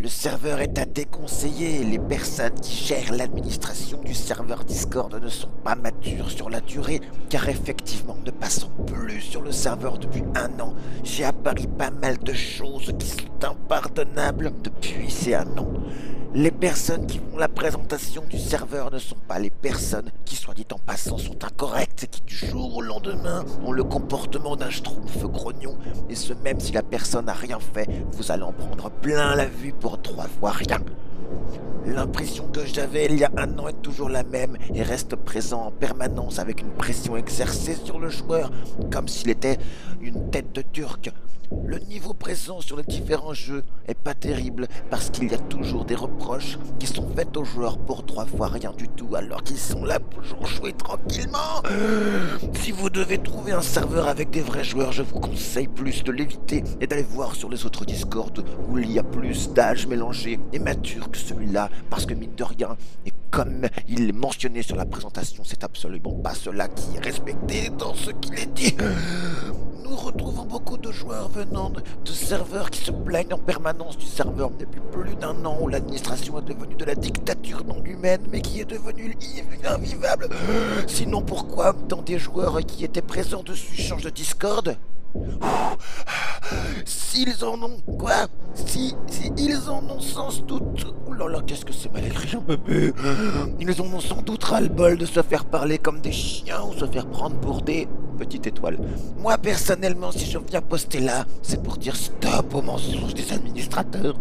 Le serveur est à déconseiller. Les personnes qui gèrent l'administration du serveur Discord ne sont pas matures sur la durée, car effectivement, ne passant plus sur le serveur depuis 1 an, j'ai appris pas mal de choses qui sont impardonnables depuis ces 1 an. Les personnes qui font la présentation du serveur ne sont pas les personnes qui, soit dit en passant, sont incorrectes et qui du jour au lendemain ont le comportement d'un schtroumpf grognon, et ce même si la personne n'a rien fait, vous allez en prendre plein la vue pour 3 fois rien. L'impression que j'avais il y a 1 an est toujours la même et reste présent en permanence avec une pression exercée sur le joueur, comme s'il était une tête de turc. Le niveau présent sur les différents jeux est pas terrible parce qu'il y a toujours des reproches qui sont faits aux joueurs pour 3 fois rien du tout alors qu'ils sont là pour jouer tranquillement. Si vous devez trouver un serveur avec des vrais joueurs, je vous conseille plus de l'éviter et d'aller voir sur les autres Discord où il y a plus d'âge mélangé et mature que celui-là, parce que mine de rien, et comme il est mentionné sur la présentation, c'est absolument pas cela qui est respecté dans ce qu'il est dit. Nous retrouvons beaucoup de joueurs venant de serveurs qui se plaignent en permanence du serveur depuis plus d'1 an où l'administration est devenue de la dictature non humaine mais qui est devenue invivable. Sinon pourquoi tant des joueurs qui étaient présents dessus changent de Discord? S'ils en ont quoi? Si ils en ont sans doute. Oh là là, qu'est-ce que c'est mal écrit, j'en peux plus. Ils en ont sans doute ras-le-bol de se faire parler comme des chiens ou se faire prendre pour des petites étoiles. Moi personnellement, si je viens poster là, c'est pour dire stop aux mensonges des administrateurs.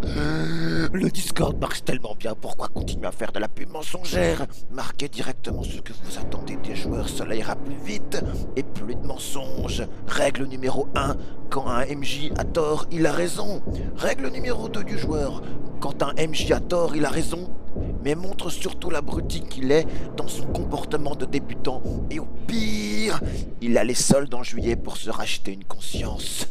Le Discord marche tellement bien, pourquoi continuer à faire de la pub mensongère? Marquez directement ce que vous attendez des joueurs, cela ira plus vite et plus de mensonges. Règle numéro 1, quand un MJ a tort, il a raison. Règle numéro 2 du joueur, quand un MJ a tort, il a raison, mais montre surtout l'abruti qu'il est dans son comportement de débutant. Et au pire, il a les soldes en juillet pour se racheter une conscience.